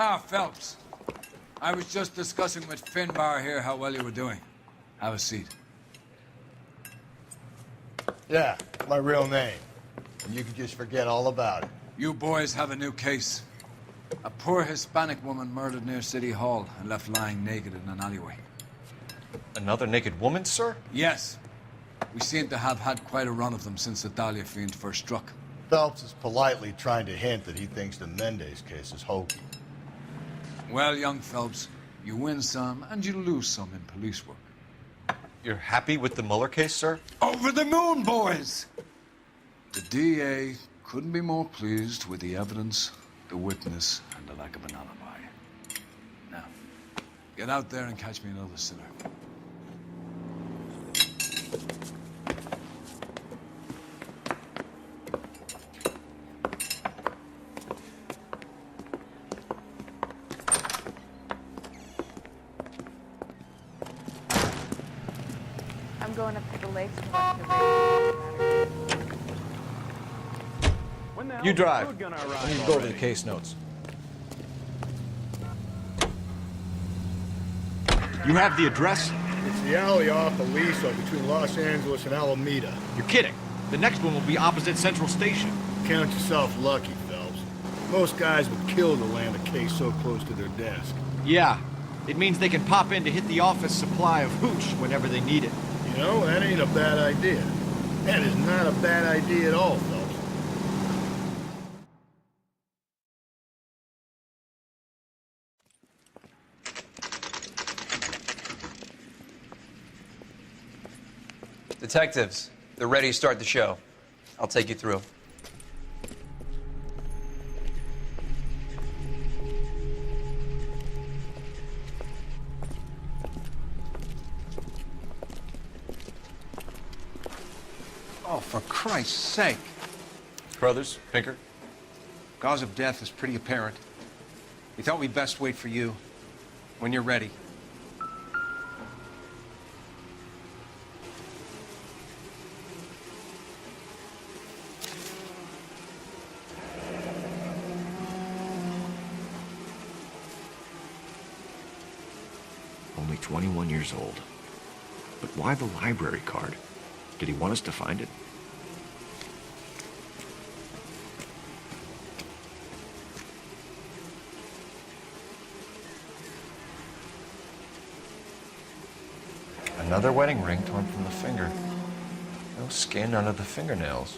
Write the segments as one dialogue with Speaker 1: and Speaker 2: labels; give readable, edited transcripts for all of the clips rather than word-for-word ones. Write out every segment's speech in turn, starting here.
Speaker 1: Ah, Phelps. I was just discussing with Finbar here how well you were doing. Have a seat.
Speaker 2: Yeah, my real name. And you can just forget all about it.
Speaker 1: You boys have a new case. A poor Hispanic woman murdered near City Hall and left lying naked in an alleyway.
Speaker 3: Another naked woman, sir?
Speaker 1: Yes. We seem to have had quite a run of them since the Dahlia fiend first struck.
Speaker 2: Phelps is politely trying to hint that he thinks the Mendez case is hokey.
Speaker 1: Well, young Phelps, you win some and you lose some in police work.
Speaker 3: You're happy with the Mueller case, sir?
Speaker 1: Over the moon, boys! The DA couldn't be more pleased with the evidence, the witness, and the lack of an alibi. Now, get out there and catch me another sinner.
Speaker 4: I'm going up to the lakes to watch the rain.
Speaker 3: You drive. Let me go over the case notes.
Speaker 5: You have the address?
Speaker 2: It's the alley off Aliso between Los Angeles and Alameda.
Speaker 5: You're kidding. The next one will be opposite Central Station.
Speaker 2: Count yourself lucky, Phelps. Most guys would kill to land a case so close to their desk.
Speaker 5: Yeah. It means they can pop in to hit the office supply of hooch whenever they need it.
Speaker 2: You know, that ain't a bad idea. That is not a bad idea at all, Phelps.
Speaker 6: Detectives, they're ready to start the show. I'll take you through.
Speaker 7: Oh, for Christ's sake.
Speaker 3: Brothers, Pinker?
Speaker 7: Cause of death is pretty apparent. We thought we'd best wait for you. When you're ready.
Speaker 5: Only 21 years old. But why the library card? Did he want us to find it?
Speaker 3: Another wedding ring torn from the finger. No skin under the fingernails.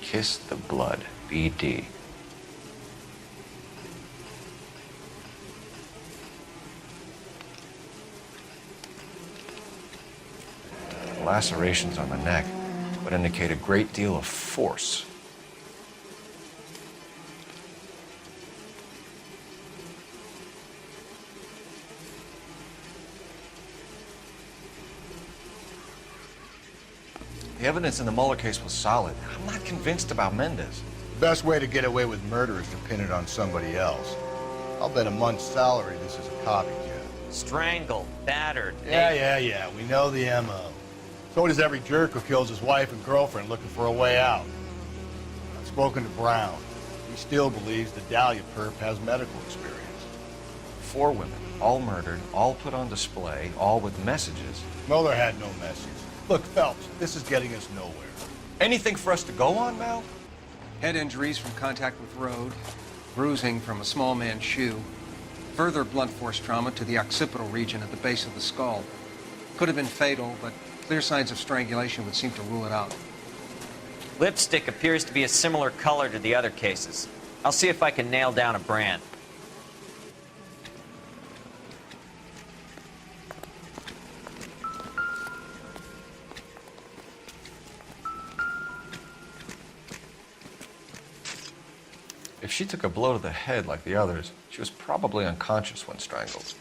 Speaker 3: Kiss the blood, BD. Lacerations on the neck would indicate a great deal of force. The evidence in the Mueller case was solid. I'm not convinced about Mendez.
Speaker 2: The best way to get away with murder is to pin it on somebody else. I'll bet a month's salary this is a copycat.
Speaker 8: Strangled, battered.
Speaker 2: Yeah. We know the M.O. So does every jerk who kills his wife and girlfriend looking for a way out. I've spoken to Brown. He still believes the Dahlia perp has medical experience.
Speaker 3: 4 women, all murdered, all put on display, all with messages.
Speaker 2: Mueller had no message. Look, Phelps, this is getting us nowhere.
Speaker 3: Anything for us to go on, Mal?
Speaker 7: Head injuries from contact with road, bruising from a small man's shoe, further blunt force trauma to the occipital region at the base of the skull. Could have been fatal, but clear signs of strangulation would seem to rule it out.
Speaker 8: Lipstick appears to be a similar color to the other cases. I'll see if I can nail down a brand.
Speaker 3: If she took a blow to the head like the others, she was probably unconscious when strangled.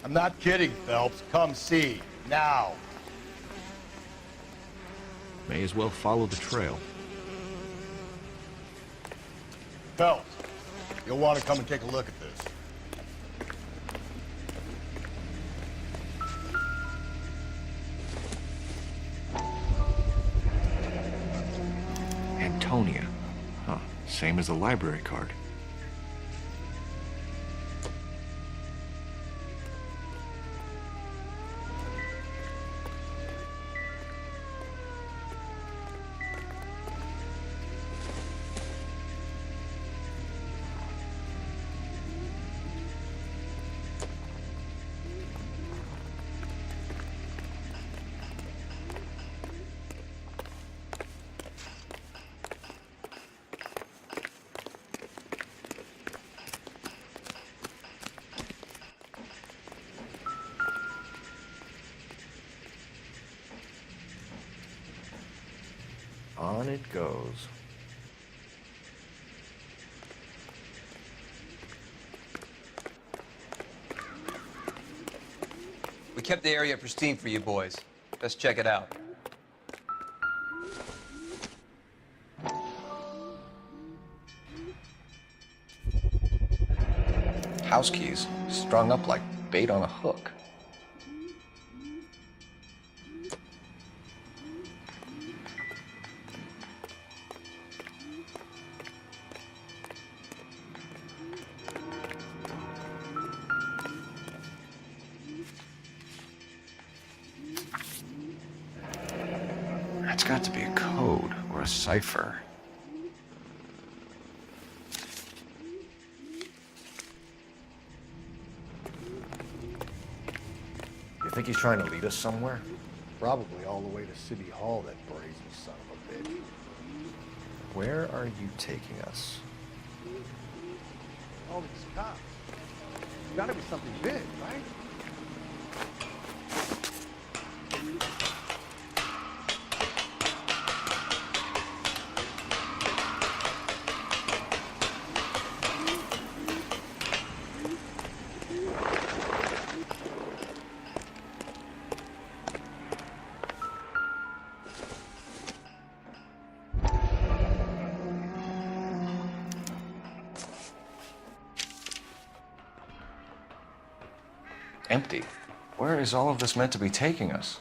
Speaker 2: I'm not kidding, Phelps. Come see. Now.
Speaker 5: May as well follow the trail.
Speaker 2: Phelps, you'll want to come and take a look at this.
Speaker 5: Antonia. Huh. Same as the library card. On it goes.
Speaker 6: We kept the area pristine for you boys. Best check it out.
Speaker 3: House keys strung up like bait on a hook. That's got to be a code or a cipher. You think he's trying to lead us somewhere?
Speaker 2: Probably all the way to City Hall, that brazen son of a bitch.
Speaker 3: Where are you taking us?
Speaker 2: All these cops. Gotta be something big, right?
Speaker 3: Empty. Where is all of this meant to be taking us?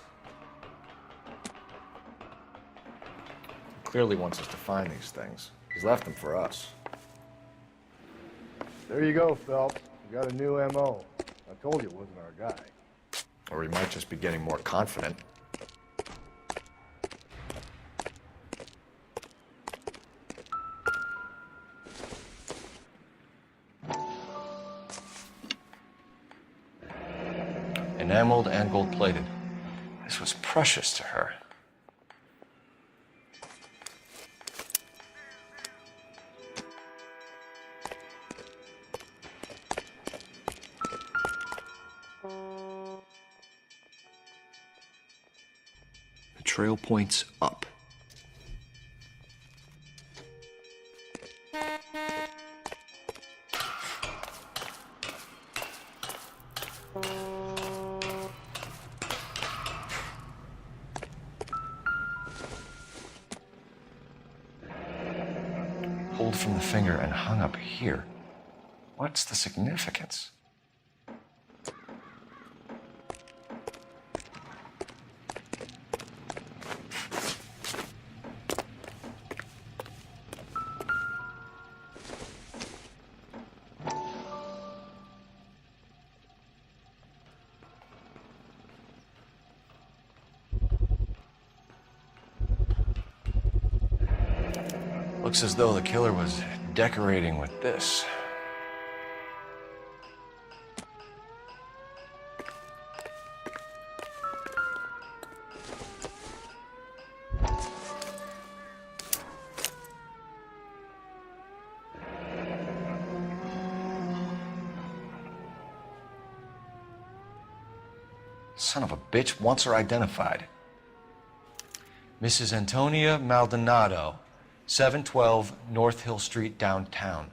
Speaker 3: He clearly wants us to find these things. He's left them for us.
Speaker 2: There you go, Phelps. You got a new M.O. I told you it wasn't our guy.
Speaker 3: Or he might just be getting more confident. Enameled and gold-plated. This was precious to her.
Speaker 5: The trail points up.
Speaker 3: Pulled from the finger and hung up here. What's the significance? Looks as though the killer was decorating with this. Son of a bitch wants her identified. Mrs. Antonia Maldonado, 712 North Hill Street, downtown.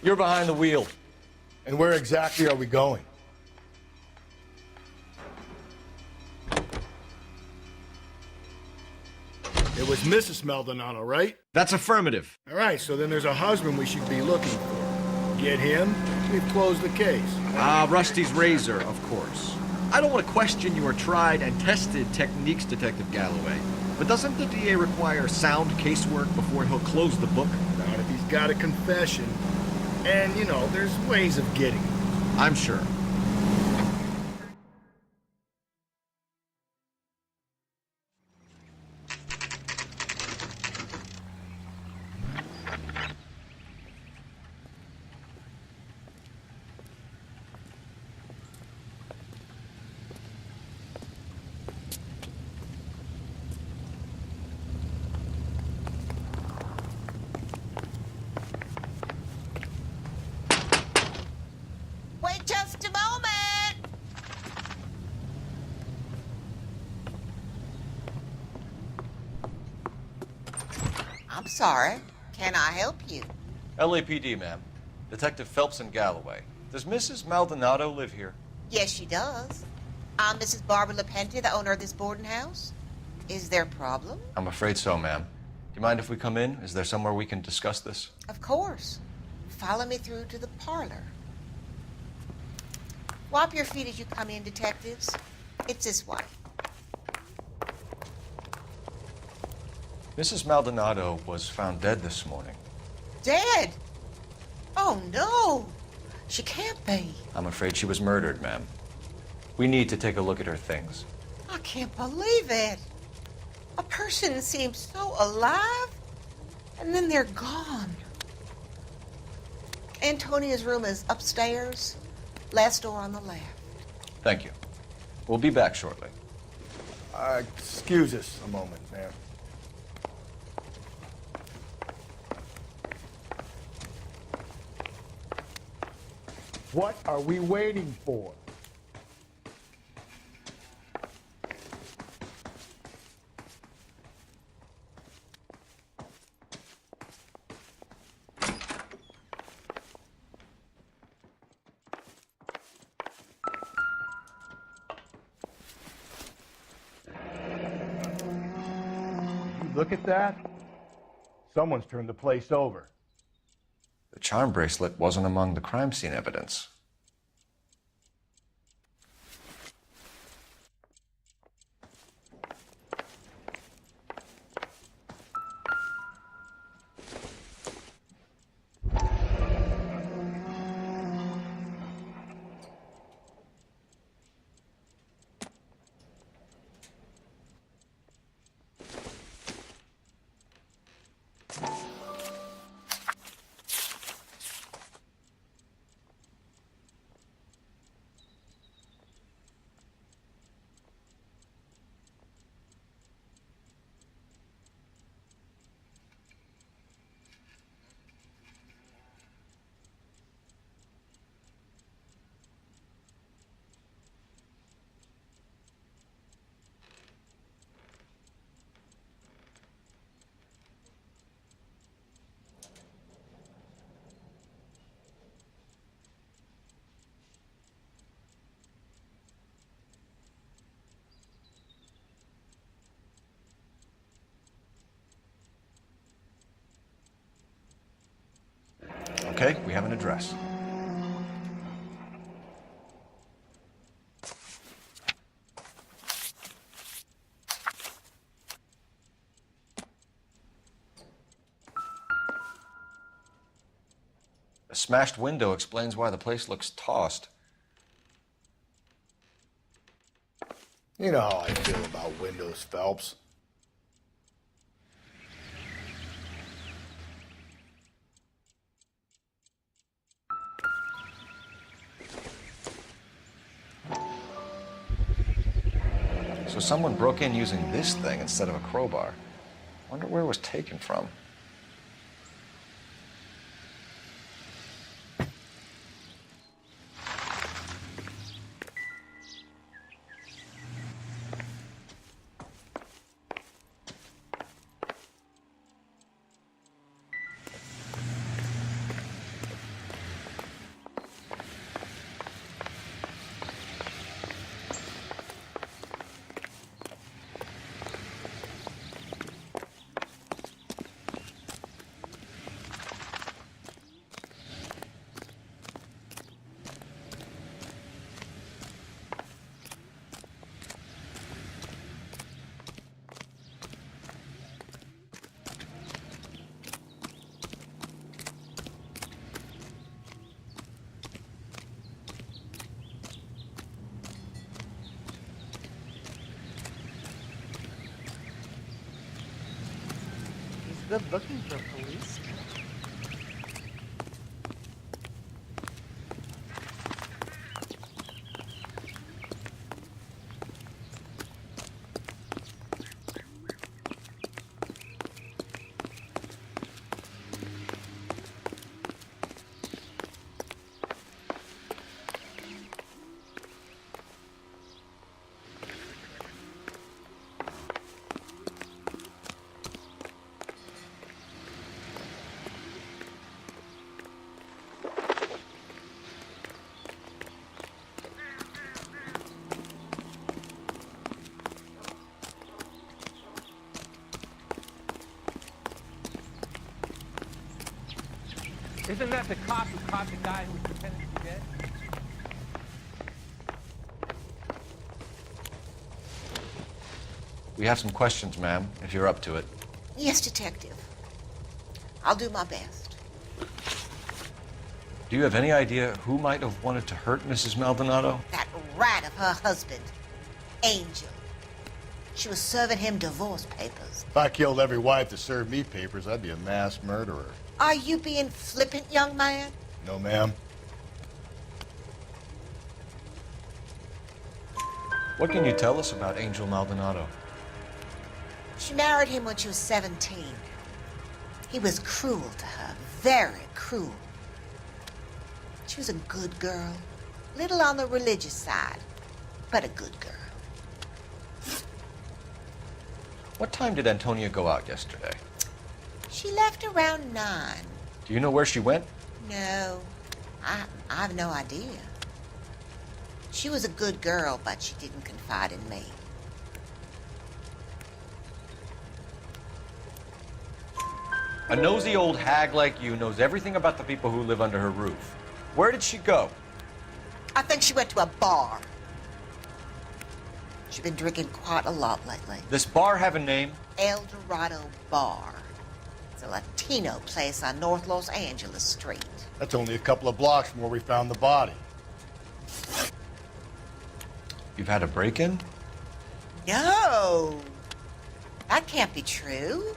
Speaker 3: You're behind the wheel.
Speaker 2: And where exactly are we going? It was Mrs. Maldonado, right?
Speaker 5: That's affirmative.
Speaker 2: All right, so then there's a husband we should be looking for. Get him, we've closed the case.
Speaker 5: Rusty's razor, of course. I don't want to question your tried and tested techniques, Detective Galloway. But doesn't the DA require sound casework before he'll close the book?
Speaker 2: Not if he's got a confession. And, you know, there's ways of getting it.
Speaker 5: I'm sure.
Speaker 9: Wait just a moment! I'm sorry. Can I help you?
Speaker 3: LAPD, ma'am. Detective Phelps and Galloway. Does Mrs. Maldonado live here?
Speaker 9: Yes, she does. I'm Mrs. Barbara LaPente, the owner of this boarding house. Is there a problem?
Speaker 3: I'm afraid so, ma'am. Do you mind if we come in? Is there somewhere we can discuss this?
Speaker 9: Of course. Follow me through to the parlor. Wipe your feet as you come in, detectives. It's this way.
Speaker 3: Mrs. Maldonado was found dead this morning.
Speaker 9: Dead? Oh, no. She can't be.
Speaker 3: I'm afraid she was murdered, ma'am. We need to take a look at her things.
Speaker 9: I can't believe it. A person seems so alive, and then they're gone. Antonia's room is upstairs, last door on the left.
Speaker 3: Thank you. We'll be back shortly.
Speaker 2: Excuse us a moment, ma'am. What are we waiting for? Look at that. Someone's turned the place over.
Speaker 3: The charm bracelet wasn't among the crime scene evidence. Okay, we have an address. A smashed window explains why the place looks tossed.
Speaker 2: You know how I feel about windows, Phelps.
Speaker 3: So someone broke in using this thing instead of a crowbar. Wonder where it was taken from.
Speaker 9: good looking for a policeman.
Speaker 10: Isn't that the cop who caught the guy who was pretending to be dead?
Speaker 3: We have some questions, ma'am, if you're up to it.
Speaker 9: Yes, Detective. I'll do my best.
Speaker 3: Do you have any idea who might have wanted to hurt Mrs. Maldonado?
Speaker 9: That rat of her husband, Angel. She was serving him divorce papers.
Speaker 2: If I killed every wife that served me papers, I'd be a mass murderer.
Speaker 9: Are you being flippant, young man?
Speaker 2: No, ma'am.
Speaker 3: What can you tell us about Angel Maldonado?
Speaker 9: She married him when she was 17. He was cruel to her, very cruel. She was a good girl, little on the religious side, but a good girl.
Speaker 3: What time did Antonia go out yesterday?
Speaker 9: She left around 9.
Speaker 3: Do you know where she went?
Speaker 9: No, I have no idea. She was a good girl, but she didn't confide in me.
Speaker 3: A nosy old hag like you knows everything about the people who live under her roof. Where did she go?
Speaker 9: I think she went to a bar. She's been drinking quite a lot lately.
Speaker 3: This bar have a name?
Speaker 9: El Dorado Bar. It's a Latino place on North Los Angeles Street.
Speaker 2: That's only a couple of blocks from where we found the body.
Speaker 3: You've had a break-in?
Speaker 9: No! That can't be true.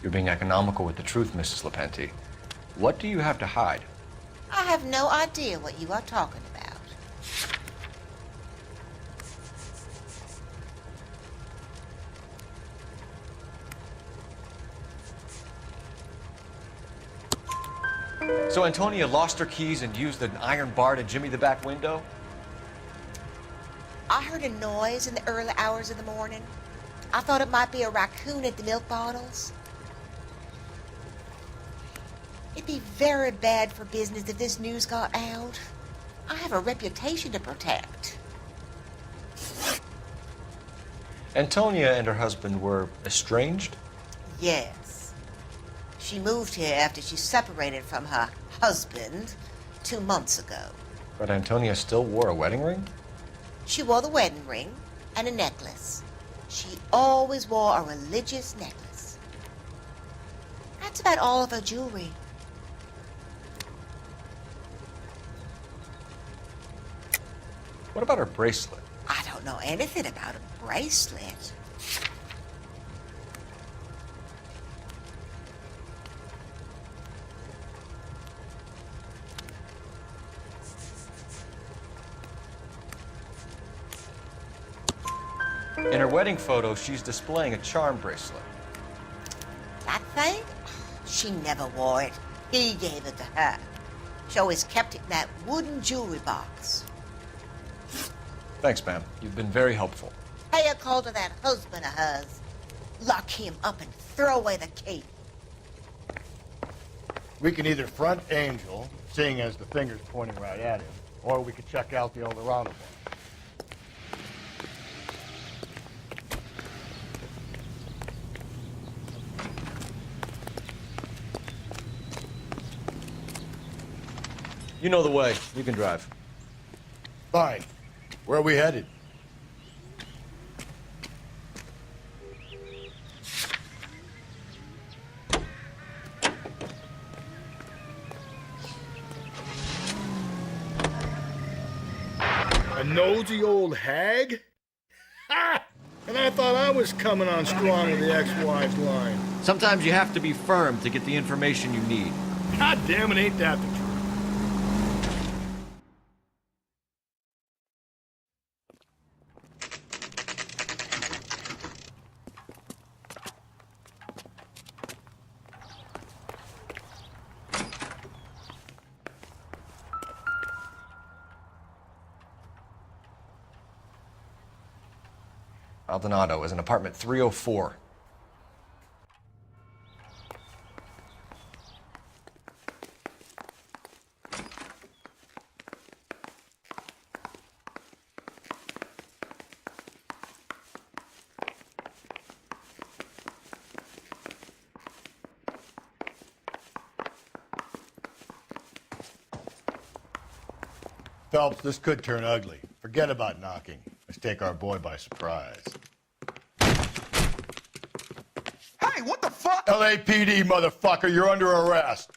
Speaker 3: You're being economical with the truth, Mrs. Lepenti. What do you have to hide?
Speaker 9: I have no idea what you are talking about.
Speaker 3: So Antonia lost her keys and used an iron bar to jimmy the back window?
Speaker 9: I heard a noise in the early hours of the morning. I thought it might be a raccoon at the milk bottles. It'd be very bad for business if this news got out. I have a reputation to protect.
Speaker 3: Antonia and her husband were estranged?
Speaker 9: Yes. She moved here after she separated from her husband 2 months ago.
Speaker 3: But Antonia still wore a wedding ring?
Speaker 9: She wore the wedding ring and a necklace. She always wore a religious necklace. That's about all of her jewelry.
Speaker 3: What about her bracelet?
Speaker 9: I don't know anything about a bracelet.
Speaker 3: In her wedding photo, she's displaying a charm bracelet.
Speaker 9: That thing? She never wore it. He gave it to her. She always kept it in that wooden jewelry box.
Speaker 3: Thanks, ma'am. You've been very helpful.
Speaker 9: Pay a call to that husband of hers. Lock him up and throw away the key.
Speaker 2: We can either front Angel, seeing as the finger's pointing right at him, or we could check out the El Dorado bar.
Speaker 3: You know the way. You can drive.
Speaker 2: Fine. Where are we headed? A nosy old hag? Ha! And I thought I was coming on strong with the ex-wives line.
Speaker 5: Sometimes you have to be firm to get the information you need.
Speaker 2: God damn it, ain't that the truth?
Speaker 3: Maldonado is in apartment 304.
Speaker 2: Phelps, this could turn ugly. Forget about knocking. Let's take our boy by surprise.
Speaker 11: Hey, what the fuck?
Speaker 2: LAPD, motherfucker, you're under arrest.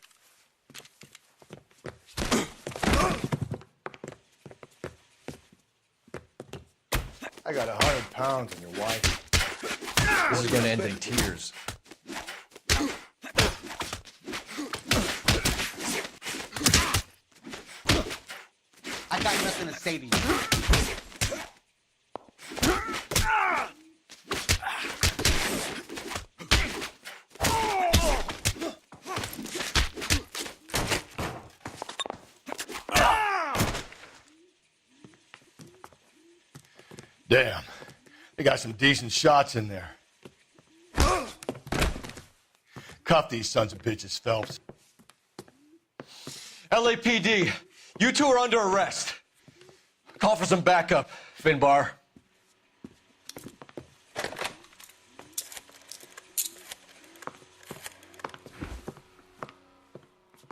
Speaker 2: I got 100 pounds on your wife.
Speaker 3: This is going to end in tears.
Speaker 11: I got nothing to say to you.
Speaker 2: Damn, they got some decent shots in there. Cuff these sons of bitches, Phelps.
Speaker 3: LAPD, you two are under arrest. Call for some backup, Finbar.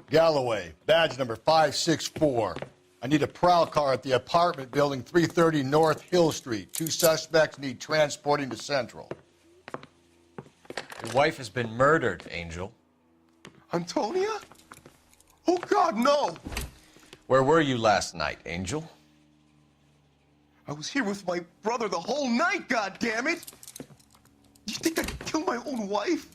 Speaker 2: Galloway, badge number 564. I need a prowl car at the apartment building 330 North Hill Street. 2 suspects need transporting to Central.
Speaker 3: Your wife has been murdered, Angel.
Speaker 11: Antonia? Oh, God, no!
Speaker 3: Where were you last night, Angel?
Speaker 11: I was here with my brother the whole night, goddammit! You think I'd kill my own wife?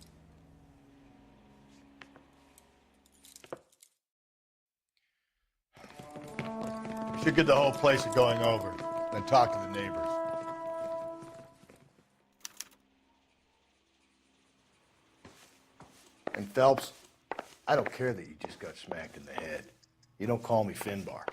Speaker 2: Should get the whole place going over, then talk to the neighbors. And Phelps, I don't care that you just got smacked in the head. You don't call me Finbar.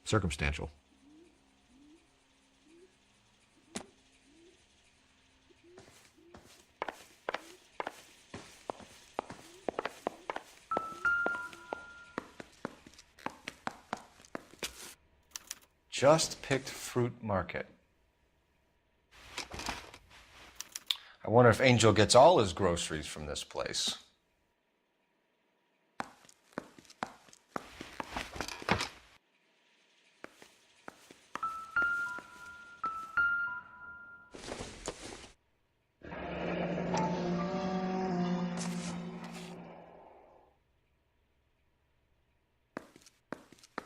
Speaker 5: Circumstantial.
Speaker 3: Just picked fruit market. I wonder if Angel gets all his groceries from this place.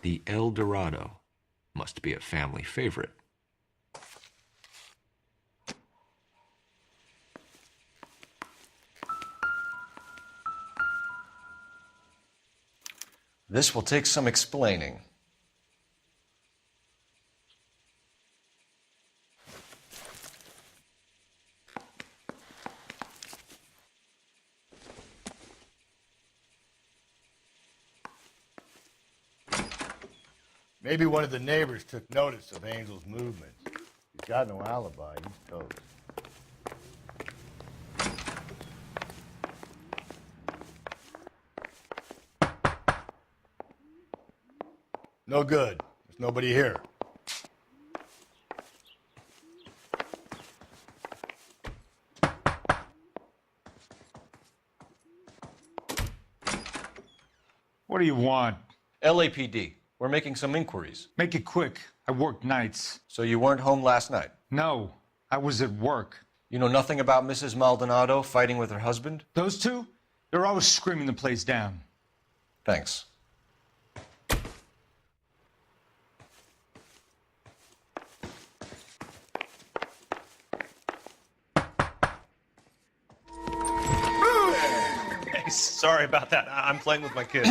Speaker 5: The El Dorado must be a family favorite.
Speaker 3: This will take some explaining.
Speaker 2: Maybe one of the neighbors took notice of Angel's movements. He's got no alibi. He's toast. No good. There's nobody here.
Speaker 12: What do you want?
Speaker 3: LAPD. We're making some inquiries.
Speaker 12: Make it quick. I work nights.
Speaker 3: So you weren't home last night?
Speaker 12: No, I was at work.
Speaker 3: You know nothing about Mrs. Maldonado fighting with her husband?
Speaker 12: Those two? They're always screaming the place down.
Speaker 3: Thanks.
Speaker 13: Sorry about that. I'm playing with my kids.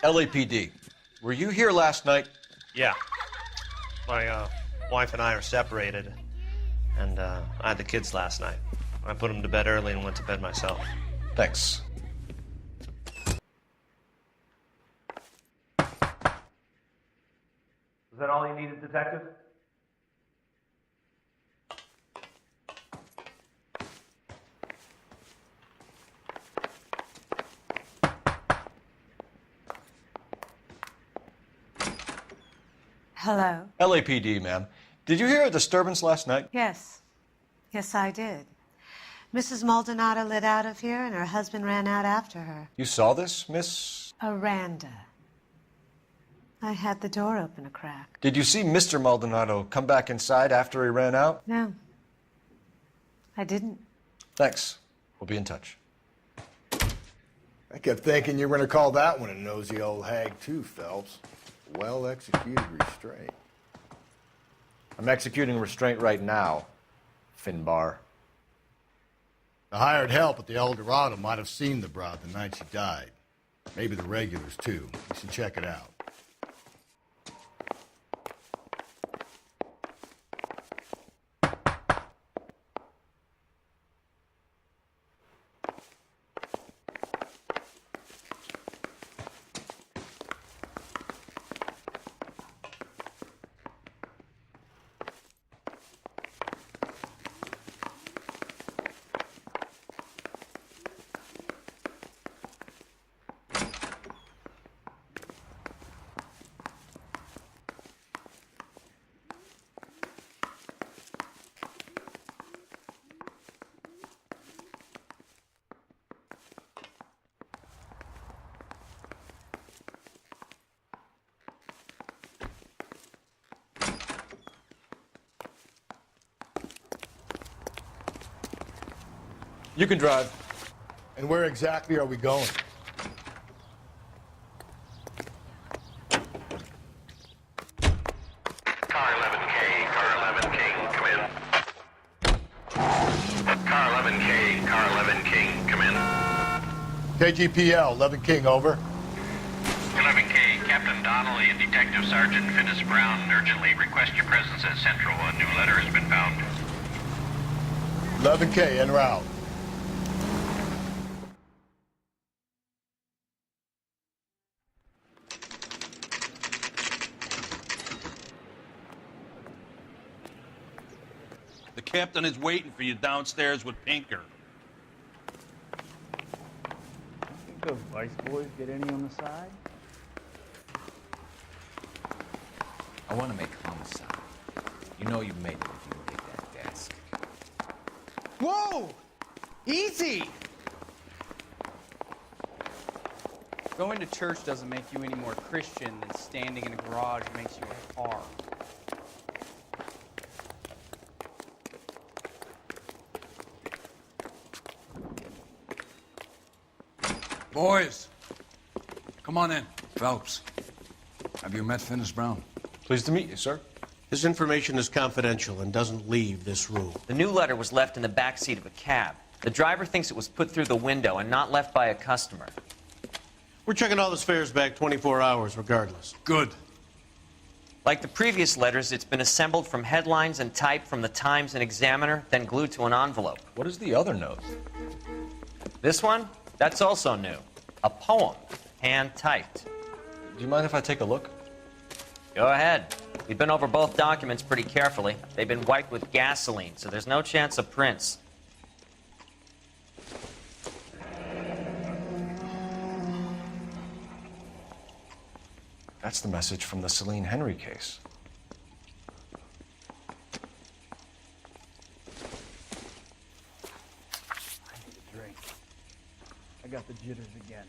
Speaker 3: LAPD. Were you here last night?
Speaker 13: Yeah. My wife and I are separated, and I had the kids last night. I put them to bed early and went to bed myself.
Speaker 3: Thanks.
Speaker 13: Is that all you needed, Detective?
Speaker 14: Hello?
Speaker 3: LAPD, ma'am. Did you hear a disturbance last night?
Speaker 14: Yes. Yes, I did. Mrs. Maldonado lit out of here, and her husband ran out after her.
Speaker 3: You saw this, Miss?
Speaker 14: Aranda. I had the door open a crack.
Speaker 3: Did you see Mr. Maldonado come back inside after he ran out?
Speaker 14: No. I didn't.
Speaker 3: Thanks. We'll be in touch.
Speaker 2: I kept thinking you were going to call that one a nosy old hag, too, Phelps. Well-executed restraint.
Speaker 3: I'm executing restraint right now, Finbar.
Speaker 2: The hired help at the El Dorado might have seen the broad the night she died. Maybe the regulars, too. You should check it out.
Speaker 3: You can drive.
Speaker 2: And where exactly are we going?
Speaker 15: Car 11K, Car 11K, come in. Car 11K, Car 11 King, come in.
Speaker 2: KGPL, 11 King, over.
Speaker 15: 11K, Captain Donnelly and Detective Sergeant Finis Brown urgently request your presence at Central. A new letter has been found.
Speaker 2: 11K, en route.
Speaker 10: The captain is waiting for you downstairs with Pinker.
Speaker 16: Think those vice boys get any on the side?
Speaker 17: I want to make homicide. You know you made it if you take that desk.
Speaker 18: Whoa! Easy! Going to church doesn't make you any more Christian than standing in a garage makes you a car.
Speaker 1: Boys, come on in. Phelps, have you met Finis Brown?
Speaker 3: Pleased to meet you, sir.
Speaker 19: This information is confidential and doesn't leave this room.
Speaker 8: The new letter was left in the back seat of a cab. The driver thinks it was put through the window and not left by a customer.
Speaker 19: We're checking all this fares back 24 hours regardless.
Speaker 1: Good.
Speaker 8: Like the previous letters, it's been assembled from headlines and typed from the Times and Examiner, then glued to an envelope.
Speaker 3: What is the other note?
Speaker 8: This one? That's also new. A poem, hand-typed.
Speaker 3: Do you mind if I take a look?
Speaker 8: Go ahead. We've been over both documents pretty carefully. They've been wiped with gasoline, so there's no chance of prints.
Speaker 3: That's the message from the Celine Henry case.
Speaker 16: I need a drink. I got the jitters again.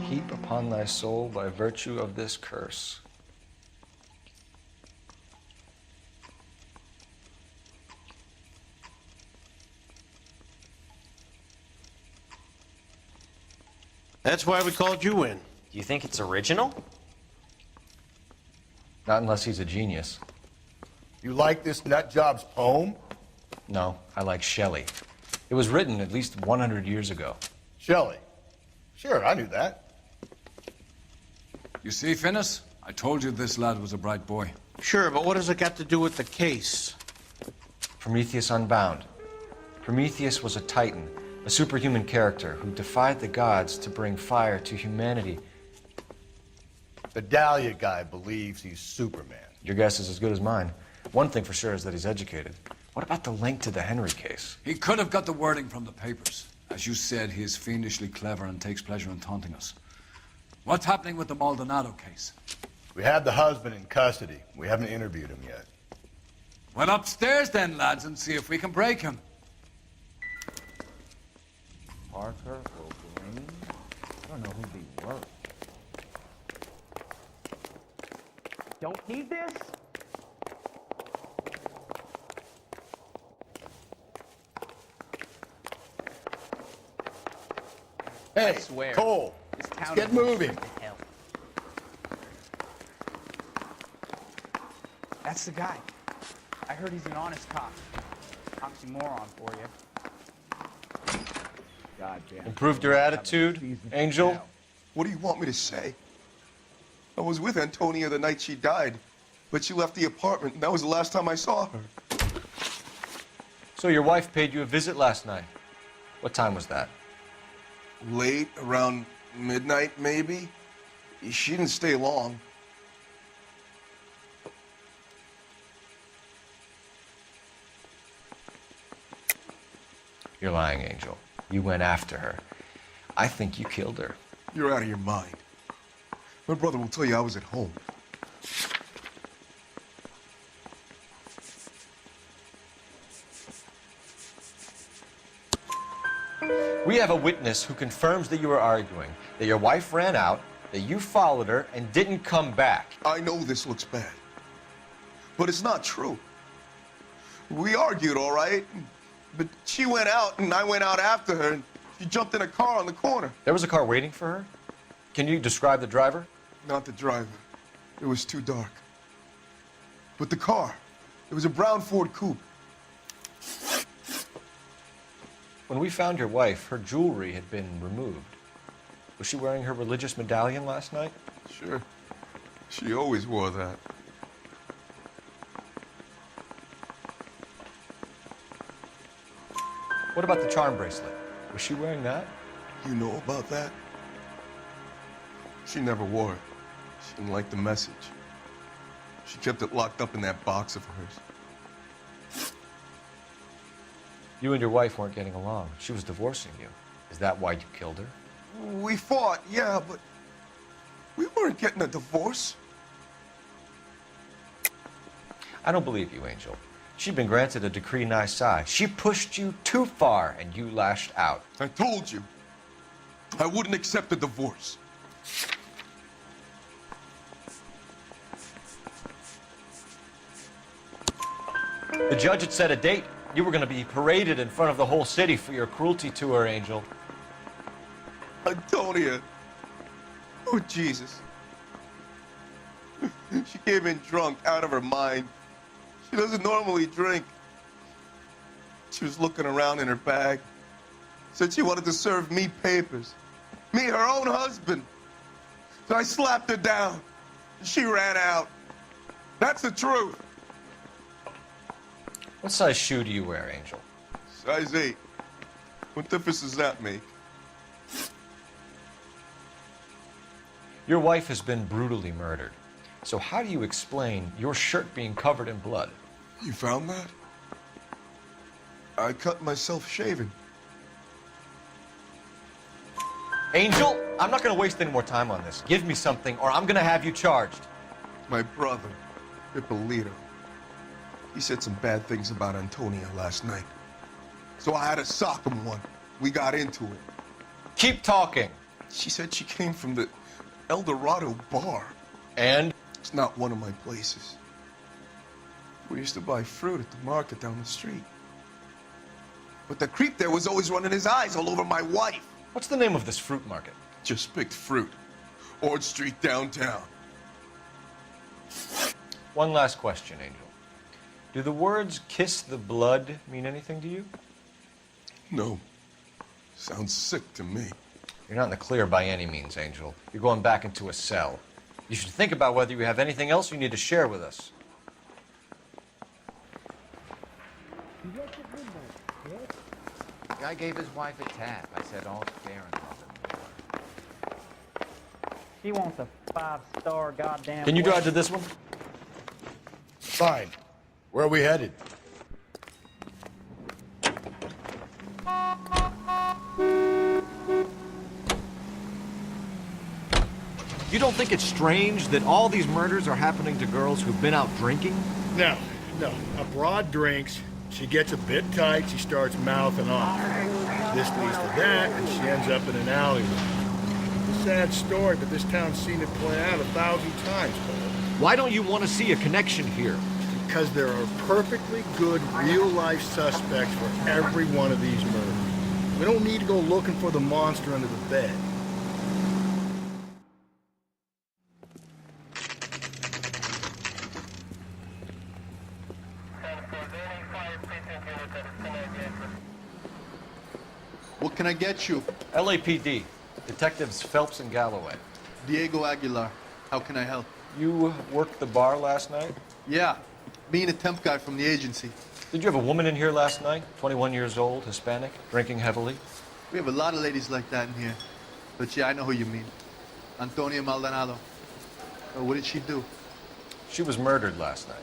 Speaker 3: heap upon thy soul by virtue of this curse.
Speaker 19: That's why we called you in.
Speaker 8: Do you think it's original?
Speaker 3: Not unless he's a genius.
Speaker 2: You like this nut job's poem?
Speaker 3: No, I like Shelley. It was written at least 100 years ago.
Speaker 2: Shelley? Sure, I knew that.
Speaker 1: You see, Finnis? I told you this lad was a bright boy.
Speaker 19: Sure, but what does it got to do with the case?
Speaker 3: Prometheus Unbound. Prometheus was a titan, a superhuman character who defied the gods to bring fire to humanity.
Speaker 2: The Dahlia guy believes he's Superman.
Speaker 3: Your guess is as good as mine. One thing for sure is that he's educated. What about the link to the Henry case?
Speaker 1: He could have got the wording from the papers. As you said, he is fiendishly clever and takes pleasure in taunting us. What's happening with the Maldonado case?
Speaker 2: We have the husband in custody. We haven't interviewed him yet.
Speaker 1: Well, upstairs then, lads, and see if we can break him.
Speaker 17: Parker or Green? I don't know who'd be worse.
Speaker 10: Don't need this?
Speaker 2: Hey,
Speaker 18: I swear,
Speaker 2: Cole,
Speaker 18: this
Speaker 2: let's
Speaker 18: town
Speaker 2: get
Speaker 18: is going
Speaker 2: moving.
Speaker 18: straight to hell. That's the guy. I heard he's an honest cop. Oxymoron for you.
Speaker 17: Goddamn.
Speaker 3: Improved your attitude, Angel?
Speaker 11: What do you want me to say? I was with Antonia the night she died, but she left the apartment, and that was the last time I saw her.
Speaker 3: So your wife paid you a visit last night. What time was that?
Speaker 11: Late, around midnight, maybe? She didn't stay long.
Speaker 3: You're lying, Angel. You went after her. I think you killed her.
Speaker 11: You're out of your mind. My brother will tell you I was at home.
Speaker 3: We have a witness who confirms that you were arguing, that your wife ran out, that you followed her, and didn't come back.
Speaker 11: I know this looks bad, but it's not true. We argued, all right, but she went out, and I went out after her, and she jumped in a car on the corner.
Speaker 3: There was a car waiting for her? Can you describe the driver?
Speaker 11: Not the driver. It was too dark. But the car, it was a brown Ford coupe.
Speaker 3: When we found your wife, her jewelry had been removed. Was she wearing her religious medallion last night?
Speaker 11: Sure. She always wore that.
Speaker 3: What about the charm bracelet? Was she wearing that?
Speaker 11: You know about that? She never wore it. She didn't like the message. She kept it locked up in that box of hers.
Speaker 3: You and your wife weren't getting along. She was divorcing you. Is that why you killed her?
Speaker 11: We fought, yeah, but we weren't getting a divorce.
Speaker 3: I don't believe you, Angel. She'd been granted a decree nisi. She pushed you too far, and you lashed out.
Speaker 11: I told you. I wouldn't accept a divorce.
Speaker 3: The judge had set a date. You were going to be paraded in front of the whole city for your cruelty to her, Angel.
Speaker 11: Antonia. Oh, Jesus. She came in drunk, out of her mind. She doesn't normally drink. She was looking around in her bag. Said she wanted to serve me papers. Me, her own husband. So I slapped her down. She ran out. That's the truth.
Speaker 3: What size shoe do you wear, Angel?
Speaker 11: Size 8. What difference does that make?
Speaker 3: Your wife has been brutally murdered. So how do you explain your shirt being covered in blood?
Speaker 11: You found that? I cut myself shaving.
Speaker 3: Angel, I'm not going to waste any more time on this. Give me something, or I'm going to have you charged.
Speaker 11: My brother, Ippolito. He said some bad things about Antonia last night. So I had to sock him one. We got into it.
Speaker 3: Keep talking.
Speaker 11: She said she came from the El Dorado bar.
Speaker 2: And?
Speaker 11: It's not one of my places. We used to buy fruit at the market down the street. But the creep there was always running his eyes all over my wife.
Speaker 3: What's the name of this fruit market?
Speaker 11: Just picked fruit. Ord Street downtown.
Speaker 3: One last question, Angel. Do the words kiss the blood mean anything to you?
Speaker 11: No. Sounds sick to me.
Speaker 3: You're not in the clear by any means, Angel. You're going back into a cell. You should think about whether you have anything else you need to share with us.
Speaker 17: The guy gave his wife a tap. I said, all's fair in love and war.
Speaker 16: She wants a 5-star goddamn.
Speaker 3: Can you drive to this one?
Speaker 2: Fine. Where are we headed?
Speaker 5: You don't think it's strange that all these murders are happening to girls who've been out drinking?
Speaker 2: No. A broad drinks. She gets a bit tight. She starts mouthing off. This leads to that, and she ends up in an alleyway. It's a sad story, but this town's seen it play out 1,000 times, Paul.
Speaker 5: Why don't you want to see a connection here?
Speaker 2: Because there are perfectly good real-life suspects for every one of these murders. We don't need to go looking for the monster under the bed.
Speaker 20: What can I get you?
Speaker 3: LAPD. Detectives Phelps and Galloway.
Speaker 20: Diego Aguilar. How can I help?
Speaker 3: You worked the bar last night?
Speaker 20: Yeah. Me and a temp guy from the agency.
Speaker 3: Did you have a woman in here last night? 21 years old, Hispanic, drinking heavily?
Speaker 20: We have a lot of ladies like that in here. But yeah, I know who you mean. Antonia Maldonado. Oh, what did she do?
Speaker 3: She was murdered last night.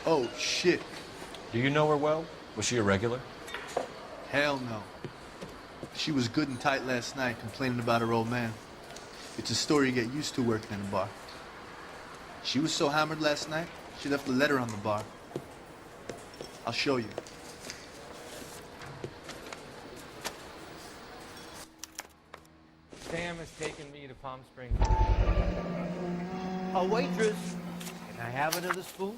Speaker 20: Oh, shit.
Speaker 3: Do you know her well? Was she a regular?
Speaker 20: Hell no. She was good and tight last night, complaining about her old man. It's a story you get used to working in a bar. She was so hammered last night, she left a letter on the bar. I'll show you.
Speaker 10: Sam has taken me to Palm Springs.
Speaker 21: A waitress. Can I have another spoon?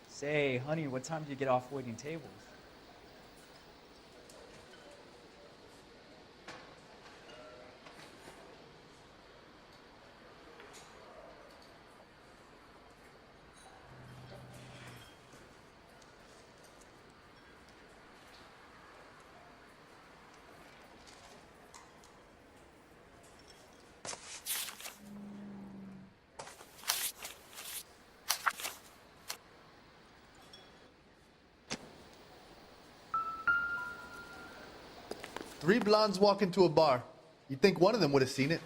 Speaker 18: Say, honey, what time do you get off waiting tables?
Speaker 20: Three blondes walk into a bar. You'd think one of them would have seen it.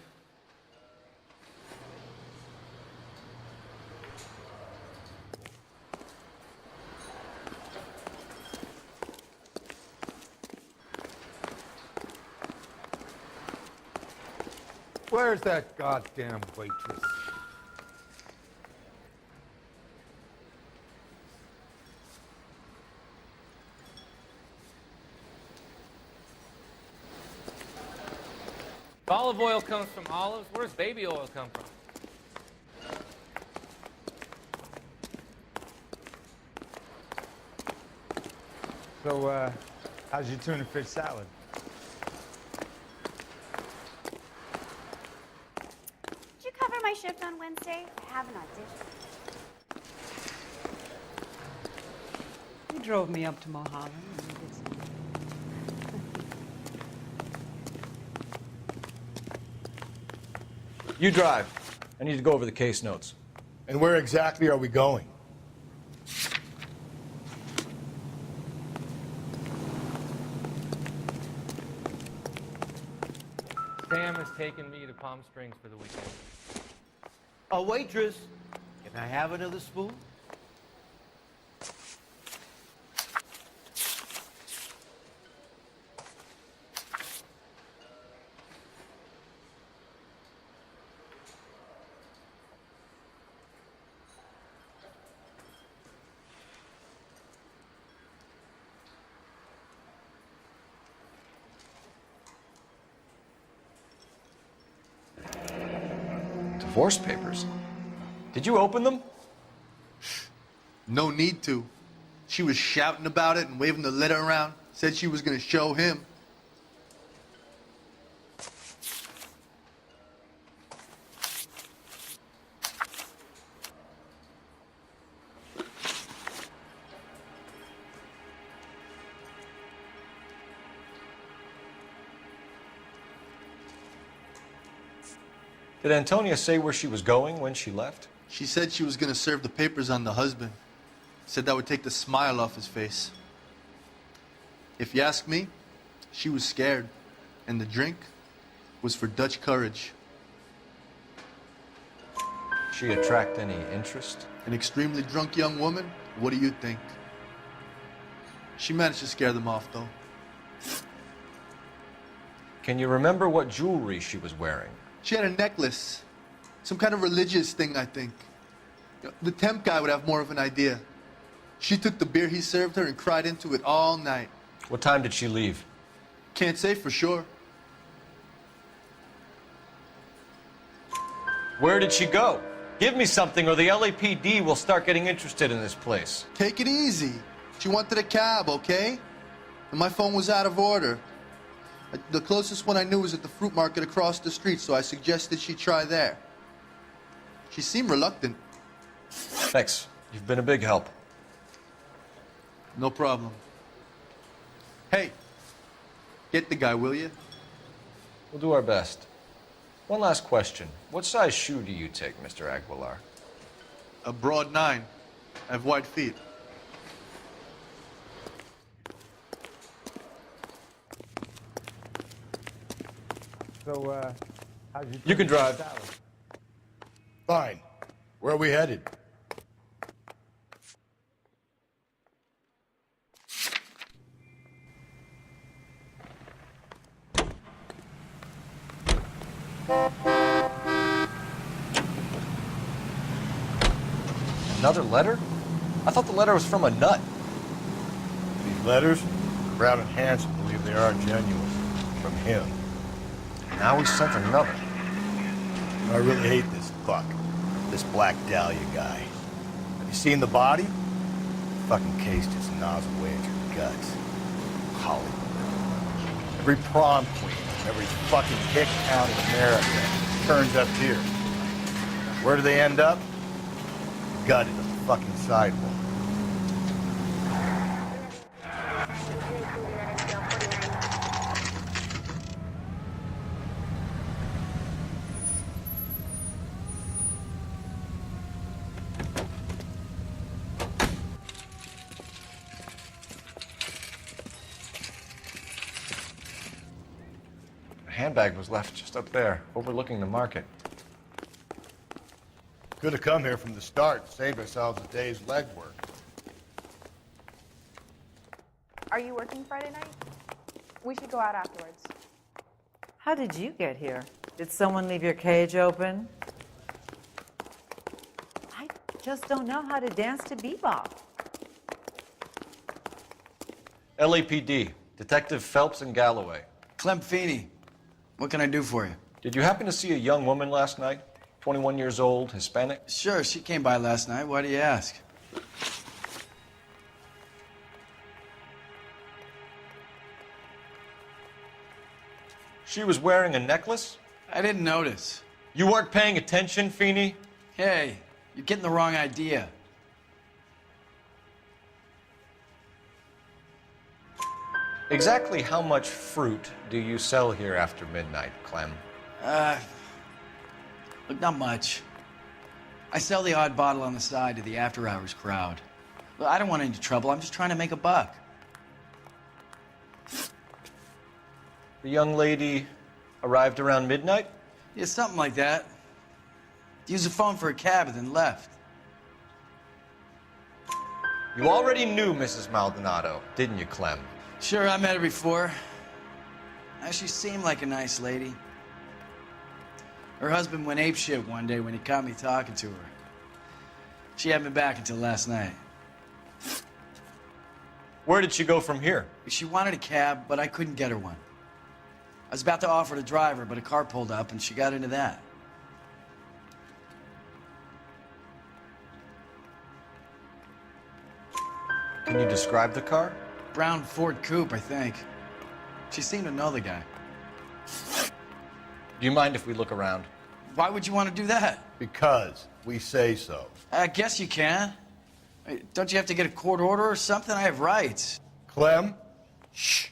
Speaker 12: Where's that goddamn waitress?
Speaker 10: If olive oil comes from olives, where does baby oil come from?
Speaker 12: So, how's your tuna fish salad?
Speaker 22: Did you cover my shift on Wednesday? I have an audition.
Speaker 14: You drove me up to Mulholland and we did some.
Speaker 3: You drive. I need to go over the case notes.
Speaker 2: And where exactly are we going?
Speaker 10: Sam has taken me to Palm Springs for the weekend.
Speaker 21: A waitress. Can I have another spoon?
Speaker 3: Divorce papers? Did you open them?
Speaker 20: No need to. She was shouting about it and waving the letter around. Said she was going to show him.
Speaker 3: Did Antonia say where she was going when she left?
Speaker 20: She said she was going to serve the papers on the husband. Said that would take the smile off his face. If you ask me, she was scared. And the drink was for Dutch courage.
Speaker 3: She attract any interest?
Speaker 20: An extremely drunk young woman? What do you think? She managed to scare them off, though.
Speaker 3: Can you remember what jewelry she was wearing?
Speaker 20: She had a necklace. Some kind of religious thing, I think. The temp guy would have more of an idea. She took the beer he served her and cried into it all night.
Speaker 3: What time did she leave?
Speaker 20: Can't say for sure.
Speaker 3: Where did she go? Give me something or the LAPD will start getting interested in this place.
Speaker 20: Take it easy. She wanted a cab, okay? And my phone was out of order. The closest one I knew was at the fruit market across the street, so I suggested she try there. She seemed reluctant.
Speaker 3: Thanks. You've been a big help.
Speaker 20: No problem. Hey, get the guy, will you?
Speaker 3: We'll do our best. One last question. What size shoe do you take, Mr. Aguilar?
Speaker 20: A broad 9. I have wide feet.
Speaker 12: So, how'd
Speaker 3: You can drive.
Speaker 12: salad?
Speaker 2: Fine. Where are we headed?
Speaker 3: Another letter? I thought the letter was from a nut.
Speaker 2: These letters, Brown and Hanson believe they are genuine. From him.
Speaker 3: Now we sent another.
Speaker 2: I really hate this fuck. This Black Dahlia guy. Have you seen the body? Fucking case just gnaws away at your guts. Hollywood. Every prom queen, every fucking hick town in America turns up here. Where do they end up? Gutted on the fucking sidewalk.
Speaker 3: The handbag was left just up there, overlooking the market.
Speaker 2: Could have come here from the start, saved ourselves a day's legwork.
Speaker 4: Are you working Friday night? We should go out afterwards.
Speaker 7: How did you get here? Did someone leave your cage open? I just don't know how to dance to bebop.
Speaker 3: LAPD, Detective Phelps and Galloway.
Speaker 23: Clem Feeney, what can I do for you?
Speaker 3: Did you happen to see a young woman last night? 21 years old, Hispanic?
Speaker 23: Sure, she came by last night. Why do you ask?
Speaker 3: She was wearing a necklace?
Speaker 23: I didn't notice.
Speaker 3: You weren't paying attention, Feeney?
Speaker 23: Hey, you're getting the wrong idea.
Speaker 3: Exactly how much fruit do you sell here after midnight, Clem?
Speaker 23: Look, not much. I sell the odd bottle on the side to the after-hours crowd. Well, I don't want any trouble. I'm just trying to make a buck.
Speaker 3: The young lady arrived around midnight?
Speaker 23: Yeah, something like that. Used the phone for a cab and then left.
Speaker 3: You already knew Mrs. Maldonado, didn't you, Clem?
Speaker 23: Sure, I met her before. She seemed like a nice lady. Her husband went apeshit one day when he caught me talking to her. She hadn't been back until last night.
Speaker 3: Where did she go from here?
Speaker 23: She wanted a cab, but I couldn't get her one. I was about to offer to drive her, but a car pulled up and she got into that.
Speaker 3: Can you describe the car?
Speaker 23: Brown Ford Coupe, I think. She seemed to know the guy.
Speaker 3: Do you mind if we look around?
Speaker 23: Why would you want to do that?
Speaker 2: Because we say so.
Speaker 23: I guess you can. Don't you have to get a court order or something? I have rights.
Speaker 2: Clem? Shh.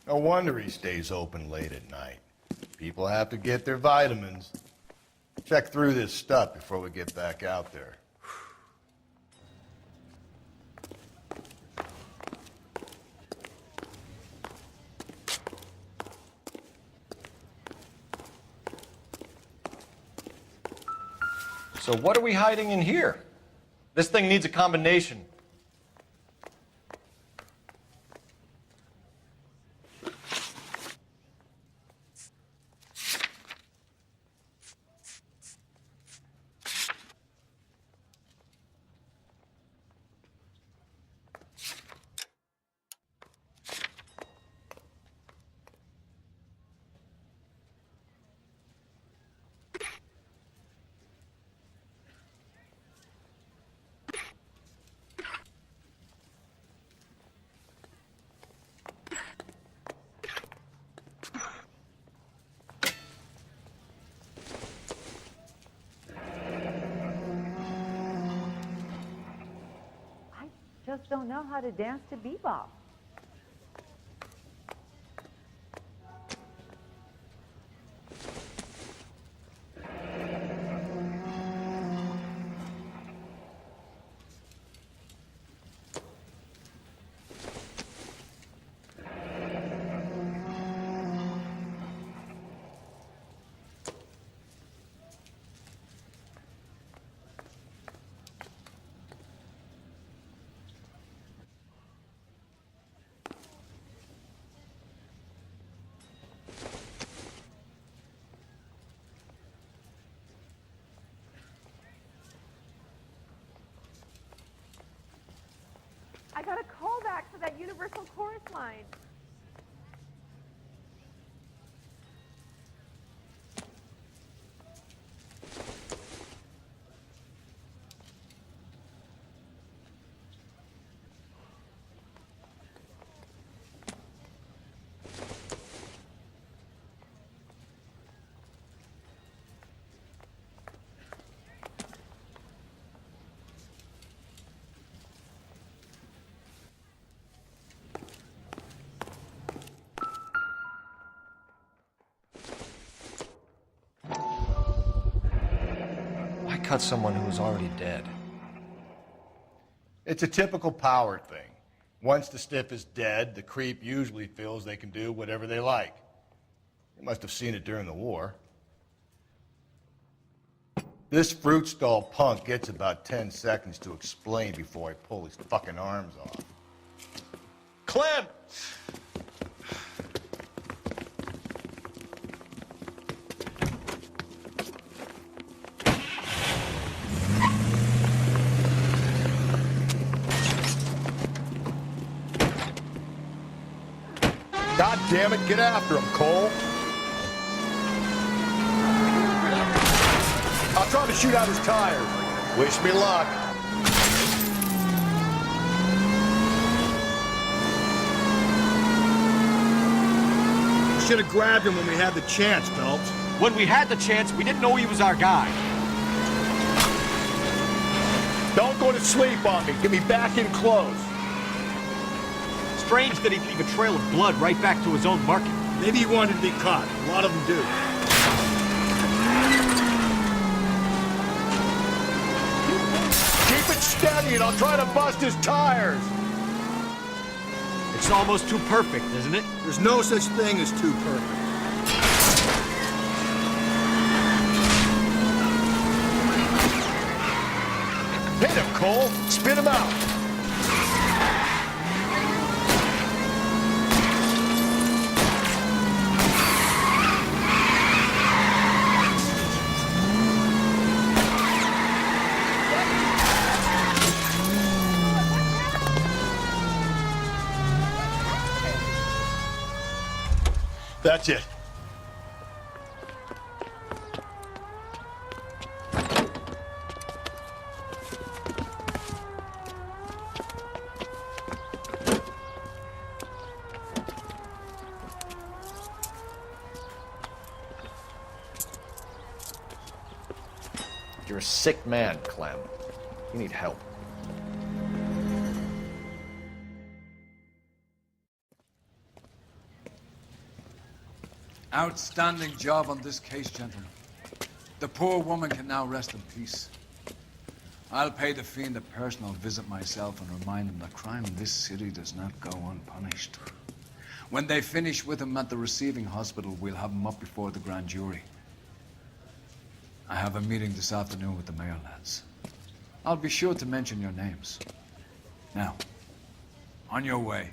Speaker 2: No wonder he stays open late at night. People have to get their vitamins. Check through this stuff before we get back out there.
Speaker 3: So what are we hiding in here? This thing needs a combination.
Speaker 7: Just don't know how to dance to bebop.
Speaker 4: I got a call back for that Universal Chorus line.
Speaker 3: Cut someone who was already dead.
Speaker 2: It's a typical power thing. Once the stiff is dead, the creep usually feels they can do whatever they like. You must have seen it during the war. This fruit stall punk gets about 10 seconds to explain before I pull his fucking arms off.
Speaker 3: Clem!
Speaker 2: God damn it, get after him, Cole. I'll try to shoot out his tires. Wish me luck.
Speaker 20: We should have grabbed him when we had the chance, Phelps.
Speaker 5: When we had the chance, we didn't know he was our guy.
Speaker 2: Don't go to sleep on me. Get me back in close.
Speaker 5: Strange that he'd leave a trail of blood right back to his own market.
Speaker 2: Maybe he wanted to be caught. A lot of them do. Keep it steady and I'll try to bust his tires.
Speaker 5: It's almost too perfect, isn't it?
Speaker 2: There's no such thing as too perfect. Hit him, Cole. Spit him out. That's it.
Speaker 3: You're a sick man, Clem. You need help.
Speaker 1: Outstanding job on this case, gentlemen. The poor woman can now rest in peace. I'll pay the fiend a personal visit myself and remind him that crime in this city does not go unpunished. When they finish with him at the receiving hospital, we'll have him up before the grand jury. I have a meeting this afternoon with the mayor lads. I'll be sure to mention your names. Now, on your way.